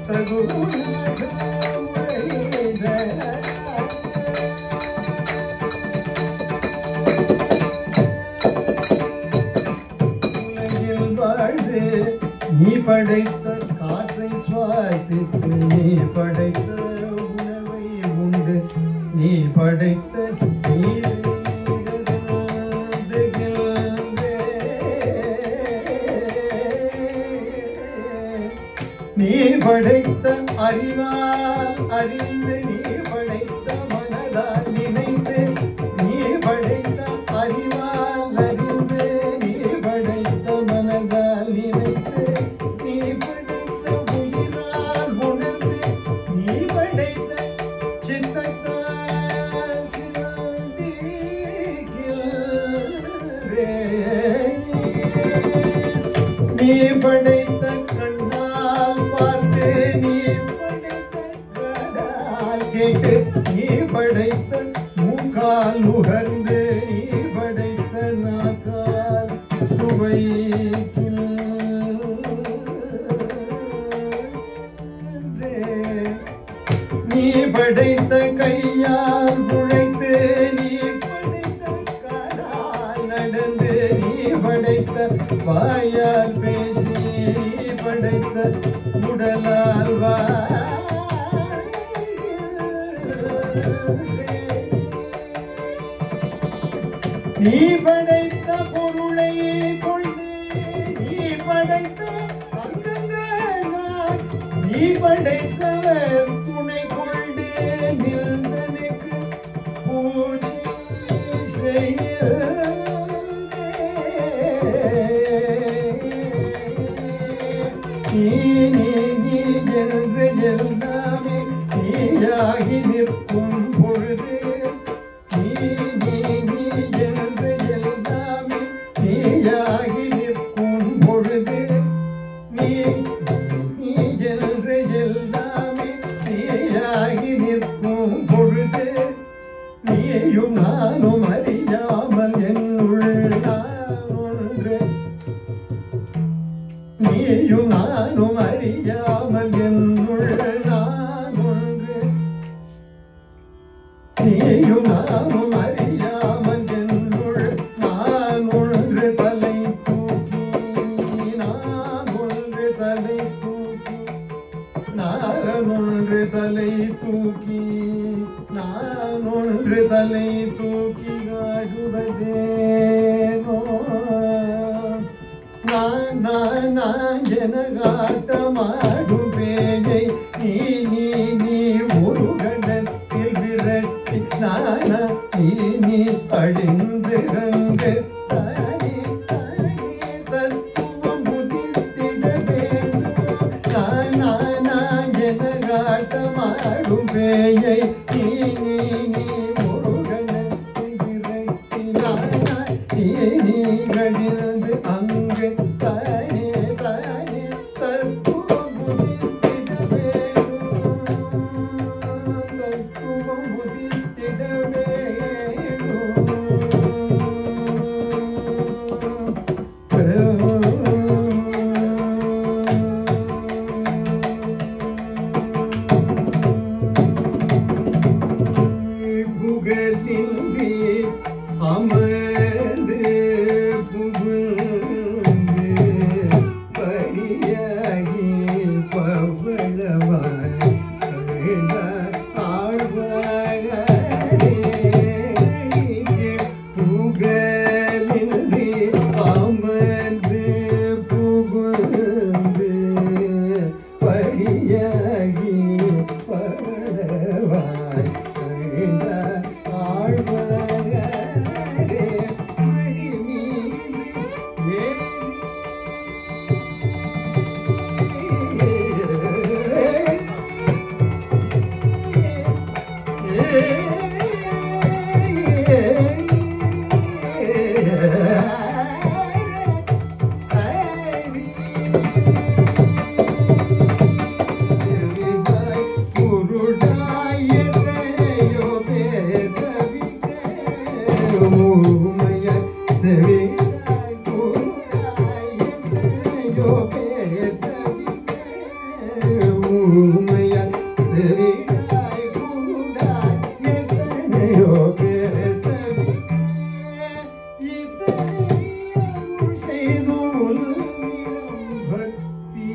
Sadhu படைத்த காற்றை சுவாசித்து நீ படைத்த உணவை உண்டு நீ படைத்த நீரை நீ படைத்த அறிவால் அறிந்து நீ படைத்த மனதால் நினைத்து நீ படைத்த அறிவால் அறிந்து நீ படைத்த மனதால் நினைத்து நீ படைத்த உயிரால் உணர்ந்து நீ படைத்த சித்தத்தால் சிந்திக்கிறேன் நீ படைத்த கண்ணால் பார்த்து நீ படைத்த காதால் கேட்டு நீ படைத்த மூக்கால் நுகர்ந்து நீ படைத்த நாக்கால் சுவைக்கின்றேன் நீ படைத்த கையால் உழைத்து நீ படைத்த காலால் நடந்து நீ படைத்த வாயால் பேசி நீ படைத்த உடலால் நீ படைத்த பொருளை கொண்டு நீ படைத்த அங்கங்கள் நீ படைத்தவர் துணை கொண்டு நின்றனுக்கு பூஜை செய்ய நீ என்று எல்லாமே நீயாகி நிற்கும் பொழுது நீ என்று எல்லாமே நீயாகி நிற்கும் பொழுது நீ என்று எல்லாமே நீயாகி நிற்கும் பொழுது நீயும் நானும் அறியாமல் என்னுள் நான் ஒன்று நீயும் நானும் அறியாமல் என்னுள் நான் ஒன்று நீயும் நானும் அறியாமல் என்னுள் நான் ஒன்று தலை தூக்கி நான் ஒன்று தலை தூக்கி நான் ஒன்று தலை தூக்கி நான் ஒன்று தலை தூக்கி ஆடுவதேனோ நான் ஜனகாட்டமாடும் பேயை நீ ஒரு கணத்தில் விரட்டி நானா நீ அழிந்து அங்கு தானே தத்துவம் புதித்திட வேண்டும் நான் ஜனகாட்டமாடும் பேயை நீ ஒரு கணத்தில் விரட்டி நானா நீ அழிந்து அங்கு தானே தத்துவம் புதித்திட புகழின்றி அமர்ந்து புகுந்து படியாகி பவளவாய் ஆழ்வாரே புகழின்றி அமர்ந்து புகுந்து படியாகி பவளவாய் செய்து பக்தி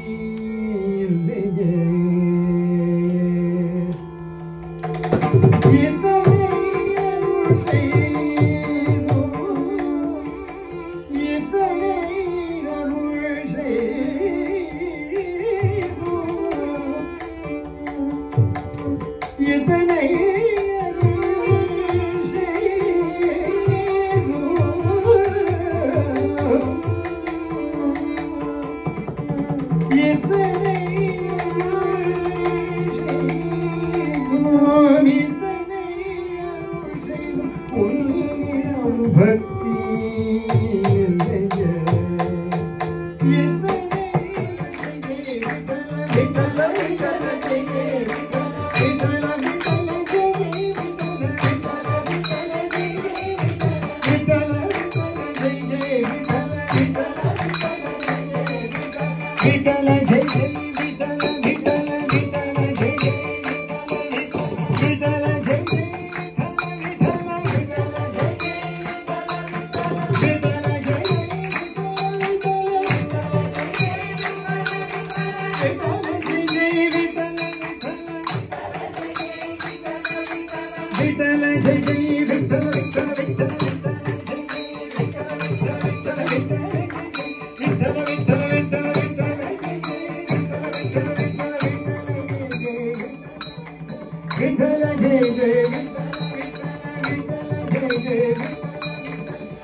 விட்டல ஜெய ஜெய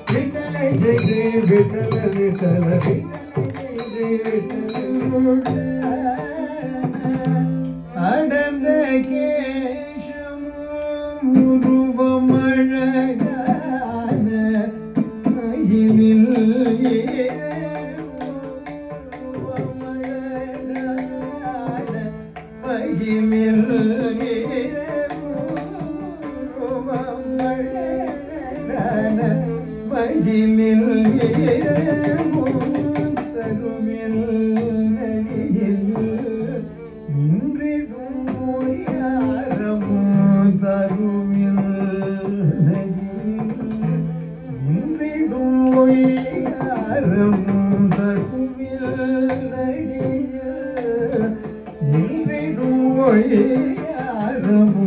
விட்டல ஜெய ஜெய விட்டல விட்டல அடந்த கேசமும் உருவமழகான மயிலில் Ram